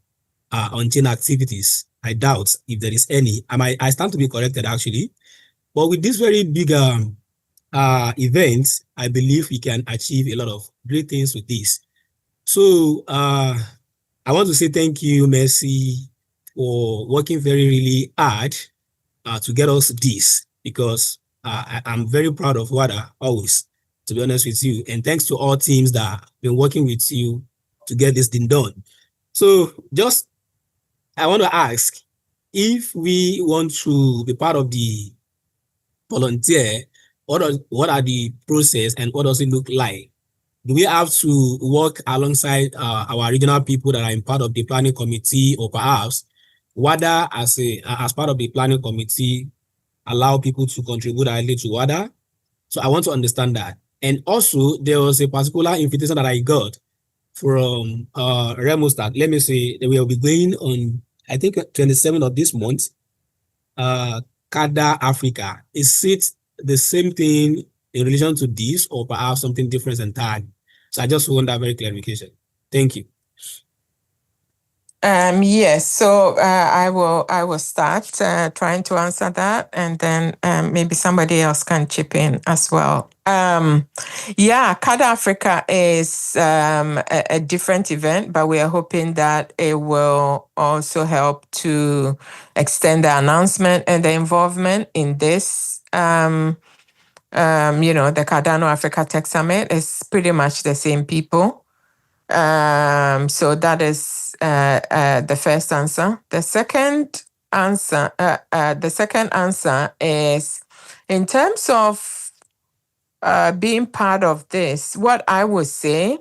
on-chain activities? I doubt if there is any. I stand to be corrected actually, but with this very big event, I believe we can achieve a lot of great things with this. So I want to say thank you, Mercy, for working very really hard to get us this, because I'm very proud of Wada always, to be honest with you. And thanks to all teams that have been working with you to get this thing done. So just, I want to ask, if we want to be part of the volunteer, what are the process and what does it look like? Do we have to work alongside our regional people that are in part of the planning committee, or perhaps WADA as part of the planning committee allow people to contribute directly to WADA? So I want to understand that. And also, there was a particular invitation that I got from Remo Start. Let me say that we will be going on, I think, 27th of this month, CADA Africa. Is it the same thing in relation to this, or perhaps something different entirely? So I just want that very clarification. Thank you. Yes, so I will start trying to answer that, and then maybe somebody else can chip in as well. Yeah, CADA Africa is a different event, but we are hoping that it will also help to extend the announcement and the involvement in this. The Cardano Africa Tech Summit is pretty much the same people. So that is the first answer. The second answer is, in terms of being part of this, what I would say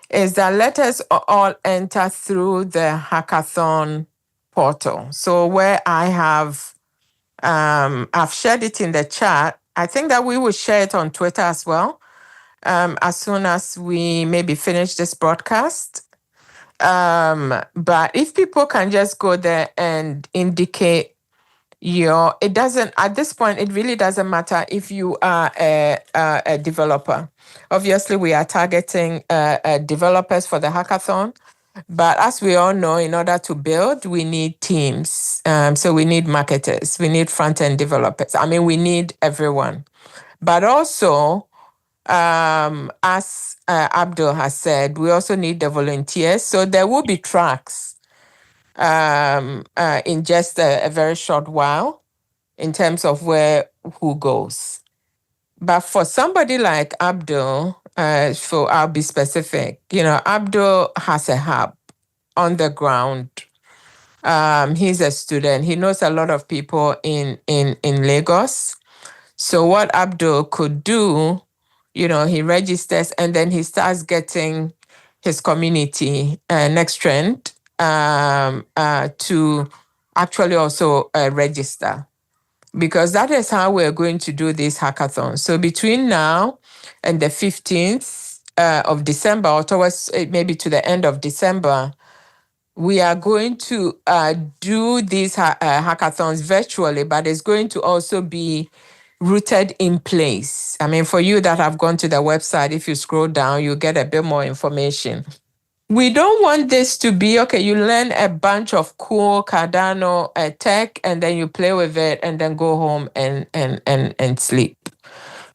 is that let us all enter through the hackathon portal. So where I have, I've shared it in the chat. I think that we will share it on Twitter as well. As soon as we maybe finish this broadcast. But if people can just go there and indicate it doesn't, at this point, it really doesn't matter if you are a developer. Obviously, we are targeting developers for the hackathon. But as we all know, in order to build, we need teams. So we need marketers, we need front-end developers. I mean, we need everyone. But also, as Abdul has said, we also need the volunteers. So there will be tracks in just a very short while in terms of who goes. But for somebody like Abdul, I'll be specific, Abdul has a hub on the ground. He's a student. He knows a lot of people in Lagos. So what Abdul could do, he registers and then he starts getting his community, Next Trend, to actually also register, because that is how we're going to do this hackathon. So between now and the 15th of December, or towards maybe to the end of December, we are going to do these hackathons virtually, but it's going to also be rooted in place. I mean, for you that have gone to the website, if you scroll down, you get a bit more information. We don't want this to be, okay, you learn a bunch of cool Cardano tech and then you play with it and then go home and sleep.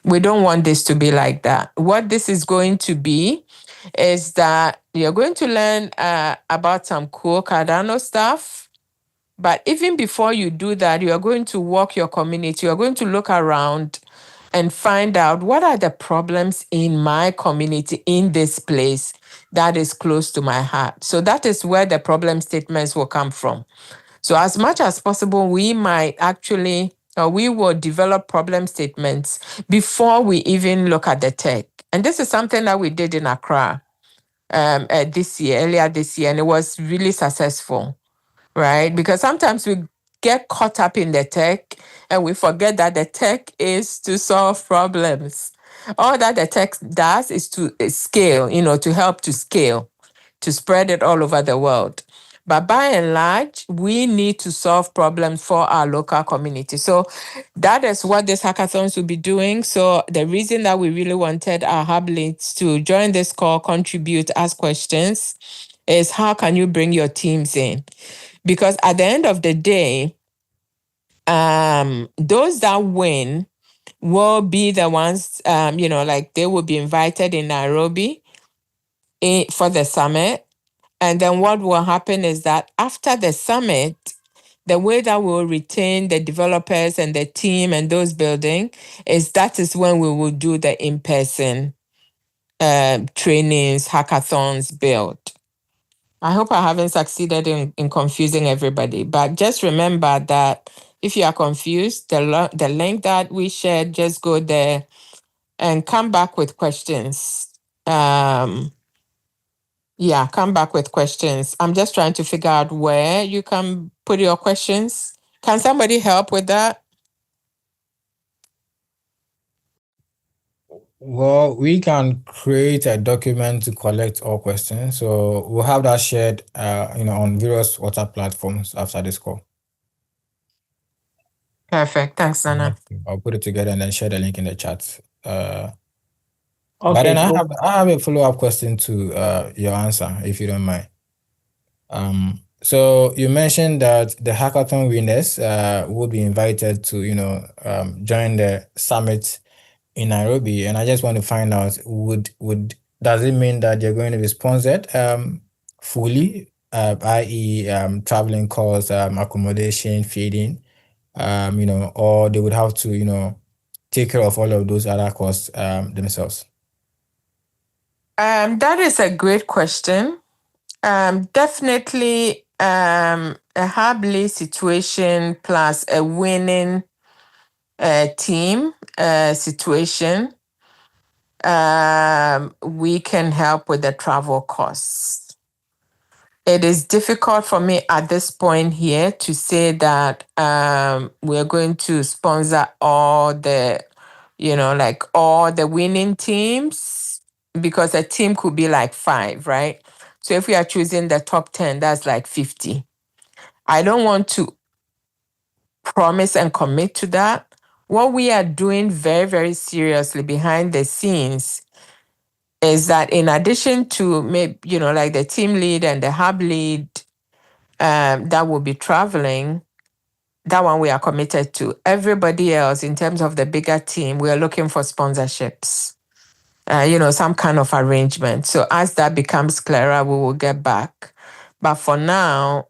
We don't want this to be like that. What this is going to be is that you're going to learn about some cool Cardano stuff. But even before you do that, you are going to walk your community. You are going to look around and find out what are the problems in my community in this place that is close to my heart. So that is where the problem statements will come from. So as much as possible, we might actually, or we will develop problem statements before we even look at the tech. And this is something that we did in Accra earlier this year, and it was really successful, right? Because sometimes we get caught up in the tech and we forget that the tech is to solve problems. All that the tech does is to scale, to help to scale, to spread it all over the world. But by and large, we need to solve problems for our local community. So that is what this hackathons will be doing. So the reason that we really wanted our hub leads to join this call, contribute, ask questions, is how can you bring your teams in? Because at the end of the day, those that win will be the ones, they will be invited in Nairobi for the summit. And then what will happen is that after the summit, the way that we'll retain the developers and the team and those building that is when we will do the in-person trainings, hackathons, build. I hope I haven't succeeded in confusing everybody, but just remember that if you are confused, the link that we shared, just go there and come back with questions. Come back with questions. I'm just trying to figure out where you can put your questions. Can somebody help with that? Well, we can create a document to collect all questions. So we'll have that shared, on various WhatsApp platforms after this call. Perfect. Thanks, Nana. I'll put it together and then share the link in the chat. But Okay, then I cool. have a follow-up question to your answer, if you don't mind. So you mentioned that the hackathon winners will be invited to, join the summit in Nairobi, and I just want to find out, does it mean that they're going to be sponsored fully, i.e., traveling costs, accommodation, feeding, or they would have to, take care of all of those other costs themselves? That is a great question. Definitely a hub situation plus a winning team situation, we can help with the travel costs. It is difficult for me at this point here to say that we're going to sponsor all the, all the winning teams, because a team could be like 5, right? So if we are choosing the top 10, that's like 50. I don't want to promise and commit to that. What we are doing very, very seriously behind the scenes is that in addition to maybe, like the team lead and the hub lead that will be traveling, that one we are committed to. Everybody else, in terms of the bigger team, we are looking for sponsorships, some kind of arrangement. So as that becomes clearer, we will get back. But for now,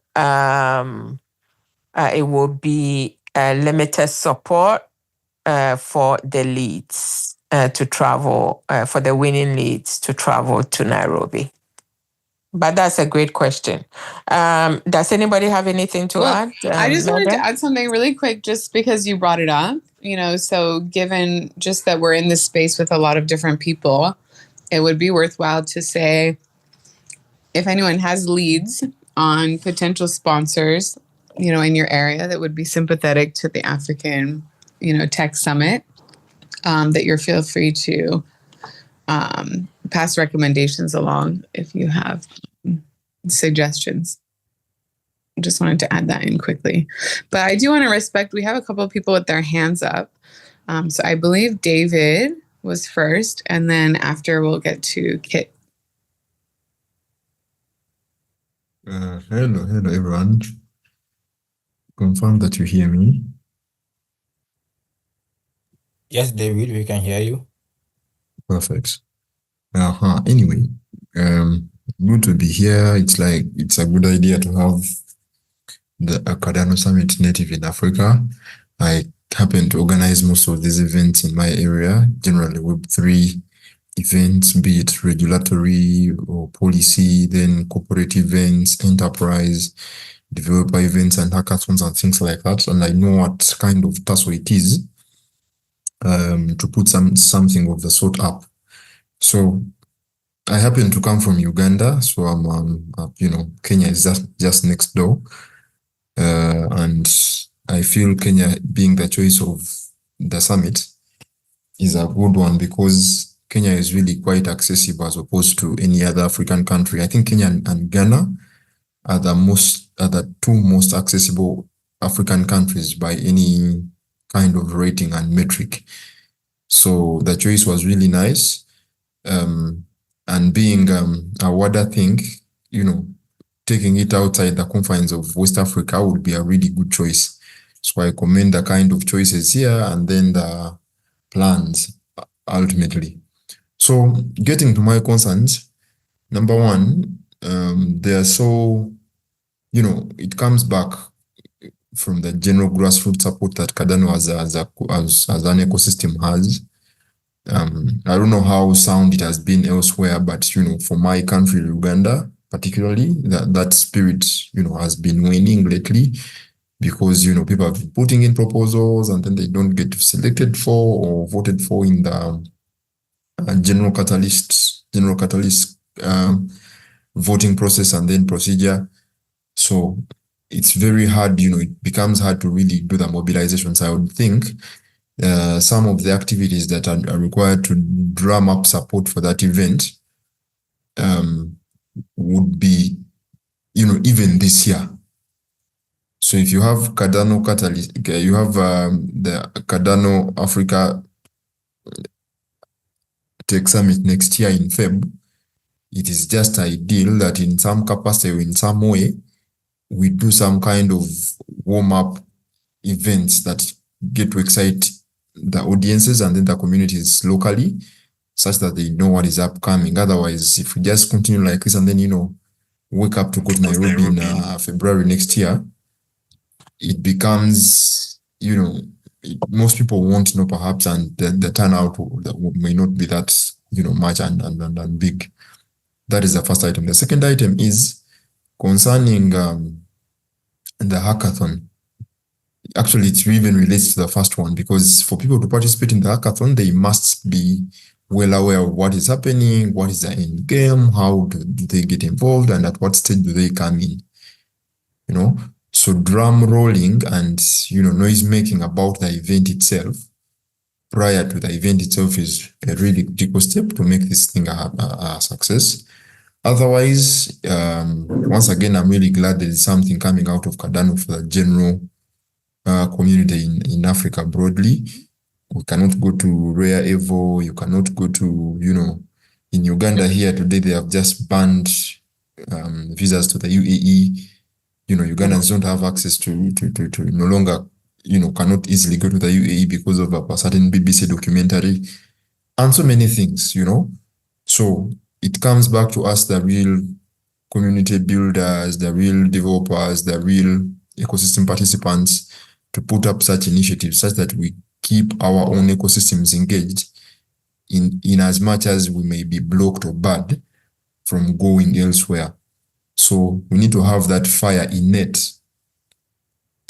it will be limited support for the leads to travel, for the winning leads to travel to Nairobi. But that's a great question. Does anybody have anything to add? I just wanted to Megan? add something really quick, just because you brought it up. So given just that we're in this space with a lot of different people, it would be worthwhile to say, if anyone has leads on potential sponsors, in your area that would be sympathetic to the African, Tech Summit, that you're feel free to pass recommendations along if you have suggestions. Just wanted to add that in quickly. But I do want to respect, we have a couple of people with their hands up. So I believe David was first, and then after we'll get to Kit. Hello everyone. Confirm that you hear me. Yes, David, we can hear you. Perfect. Anyway, Good to be here. It's a good idea to have the Cardano Summit native in Africa. I happen to organize most of these events in my area, generally Web3 events, be it regulatory or policy, then corporate events, enterprise, developer events, and hackathons and things like that. And I know what kind of tussle it is to put something of the sort up. So I happen to come from Uganda, so I'm Kenya is just next door, and I feel Kenya being the choice of the summit is a good one because Kenya is really quite accessible as opposed to any other African country. I think Kenya and Ghana are the two most accessible African countries by any kind of rating and metric. So the choice was really nice. And being a Wada thing, taking it outside the confines of West Africa would be a really good choice. So I commend the kind of choices here and then the plans ultimately. So getting to my concerns, number one, they're so, it comes back from the general grassroots support that Cardano as an ecosystem has. I don't know how sound it has been elsewhere, but for my country, Uganda, particularly, that spirit, has been waning lately because people have been putting in proposals and then they don't get selected for or voted for in the general catalyst voting process and then procedure. So it's very hard, it becomes hard to really do the mobilizations. I would think some of the activities that are required to drum up support for that event would be, even this year. So if you have Cardano Catalyst, you have the Cardano Africa Tech Summit next year in Feb, it is just ideal that in some capacity or in some way, we do some kind of warm-up events that get to excite the audiences and then the communities locally, such that they know what is upcoming. Otherwise, if we just continue like this and then, wake up to go to Nairobi in February next year, it becomes, most people won't know perhaps, and the turnout may not be that, much and big. That is the first item. The second item is concerning the hackathon. Actually, it even relates to the first one because for people to participate in the hackathon, they must be well aware of what is happening, what is the end game, how do they get involved, and at what stage do they come in. So drum rolling and noise making about the event itself prior to the event itself is a really critical step to make this thing a success. Otherwise, once again, I'm really glad there is something coming out of Cardano for the general community in Africa broadly. We cannot go to Rare Evo, you cannot go to, in Uganda here today, they have just banned visas to the UAE. Ugandans don't have access to no longer, cannot easily go to the UAE because of a certain BBC documentary and so many things, So it comes back to us, the real community builders, the real developers, the real ecosystem participants, to put up such initiatives such that we keep our own ecosystems engaged in as much as we may be blocked or barred from going elsewhere. So we need to have that fire innate,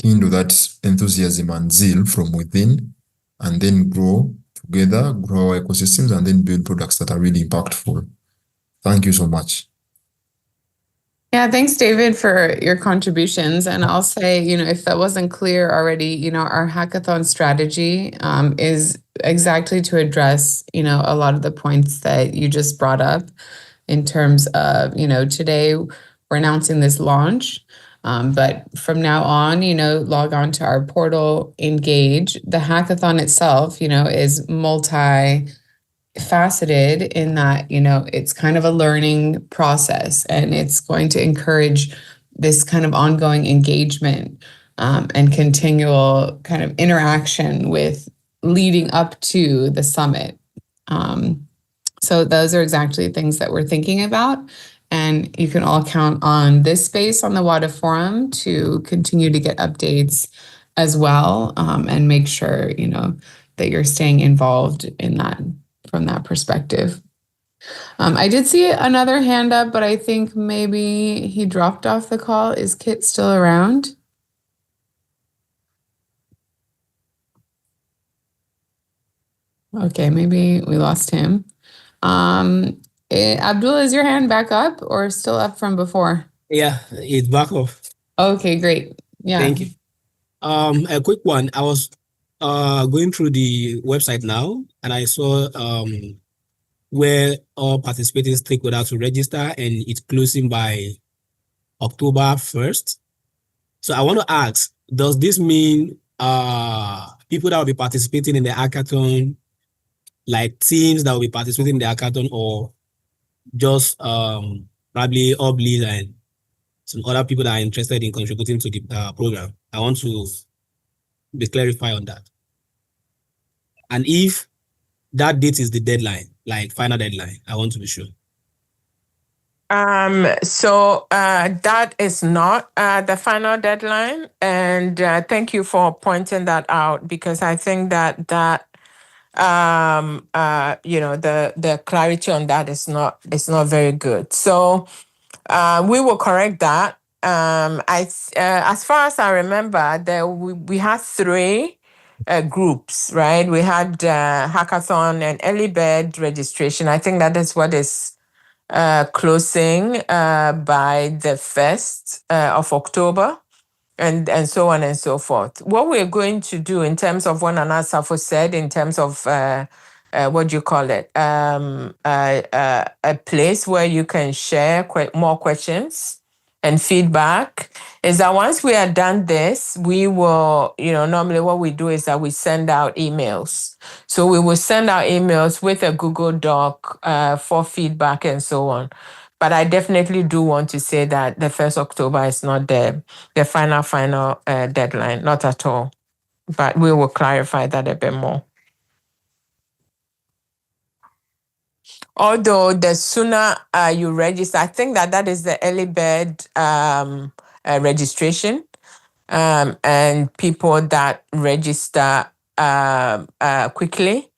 kindle that enthusiasm and zeal from within, and then grow together, grow our ecosystems, and then build products that are really impactful. Thank you so much. Yeah, thanks, David, for your contributions. And I'll say, if that wasn't clear already, our hackathon strategy is exactly to address, a lot of the points that you just brought up in terms of, today we're announcing this launch. But from now on, log on to our portal, engage. The hackathon itself, is multi-faceted in that, it's kind of a learning process, and it's going to encourage this kind of ongoing engagement and continual kind of interaction with leading up to the summit. So those are exactly things that we're thinking about. And you can all count on this space on the Wada Forum to continue to get updates as well, and make sure, that you're staying involved in that from that perspective. I did see another hand up, but I think maybe he dropped off the call. Is Kit still around? Okay, maybe we lost him. Abdul, is your hand back up or still up from before? Yeah, it's back off. Okay, great. Yeah. Thank you. A quick one. I was going through the website now, and I saw where all participating stakeholders to register, and it's closing by October 1st. So I want to ask, does this mean people that will be participating in the hackathon, like teams that will be participating in the hackathon, or just probably Oblis and some other people that are interested in contributing to the program? I want to be clarified on that. And if that date is the deadline, like final deadline, I want to be sure. So that is not the final deadline, and thank you for pointing that out, because I think that the clarity on that is not very good. So we will correct that. As far as I remember, we had three groups, right? We had hackathon and early bird registration. I think that is what is closing by the 1st of October, and so on and so forth. What we're going to do in terms of what Nana Safo said, in terms of what do you call it, a place where you can share more questions and feedback, is that once we are done this, we will, normally what we do is that we send out emails. So we will send out emails with a Google Doc for feedback and so on. But I definitely do want to say that the 1st October is not the final deadline, not at all. But we will clarify that a bit more. Although the sooner you register, I think that is the early bird registration, and people that register quickly,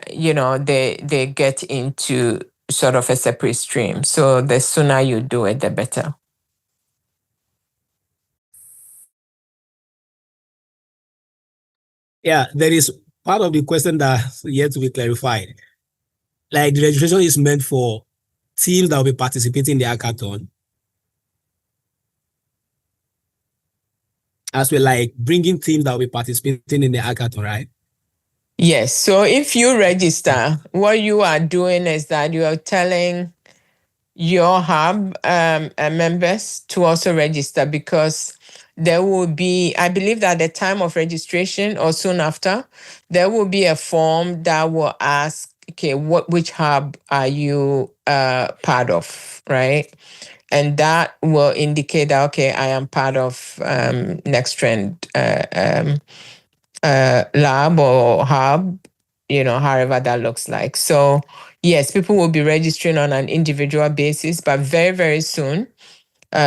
they get into sort of a separate stream. So the sooner you do it, the better. Yeah, there is part of the question that's yet to be clarified. Like, the registration is meant for teams that will be participating in the hackathon, as well, like bringing teams that will be participating in the hackathon, right? Yes. So if you register, what you are doing is that you are telling your hub members to also register, because there will be, I believe that at the time of registration or soon after, there will be a form that will ask, okay, which hub are you part of, right? And that will indicate that, okay, I am part of Next Trend lab or hub, however that looks like. So yes, people will be registering on an individual basis, but very, very soon,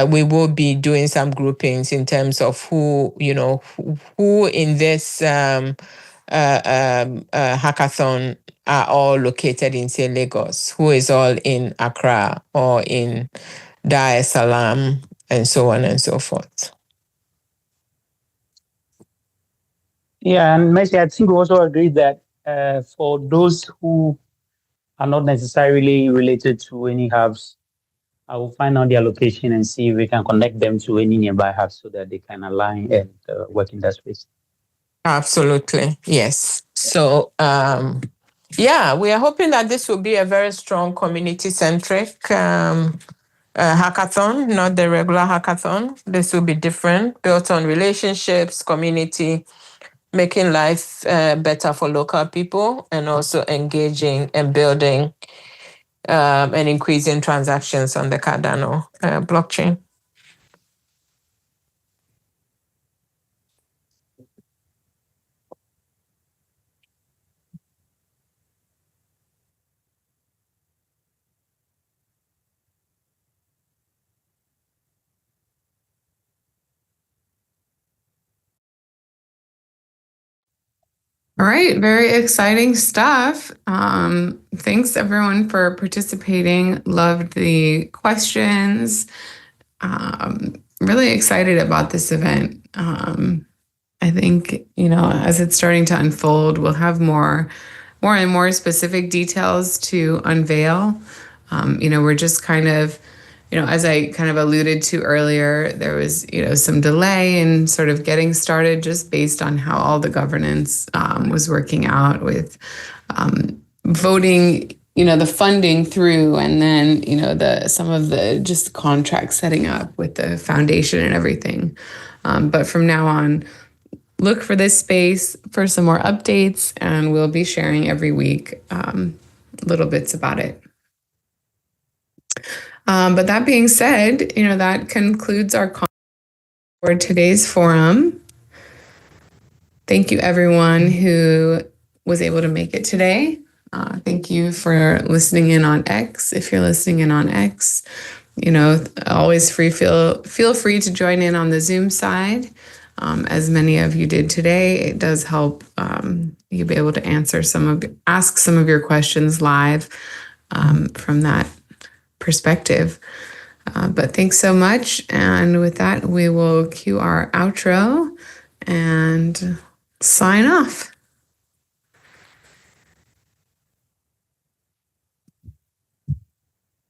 we will be doing some groupings in terms of who in this hackathon are all located in, say, Lagos, who is all in Accra or in Dar es Salaam, and so on and so forth. Yeah, and Messi, I think we also agree that for those who are not necessarily related to any hubs, I will find out their location and see if we can connect them to any nearby hubs so that they can align and work in that space. Absolutely, yes. So, yeah, we are hoping that this will be a very strong community-centric hackathon, not the regular hackathon. This will be different, built on relationships, community, making life better for local people, and also engaging and building and increasing transactions on the Cardano blockchain. All right, very exciting stuff. Thanks everyone for participating. Loved the questions. Really excited about this event. I think, as it's starting to unfold, we'll have more and more specific details to unveil. We're just kind of, as I kind of alluded to earlier, there was, some delay in sort of getting started just based on how all the governance was working out with voting, the funding through, and then, some of the just contract setting up with the foundation and everything. But from now on, look for this space for some more updates, and we'll be sharing every week little bits about it. But that being said, that concludes our conference for today's forum. Thank you, everyone who was able to make it today. Thank you for listening in on X. If you're listening in on X, always feel free to join in on the Zoom side. As many of you did today, it does help you be able to ask some of your questions live from that perspective. But thanks so much. And with that, we will cue our outro and sign off.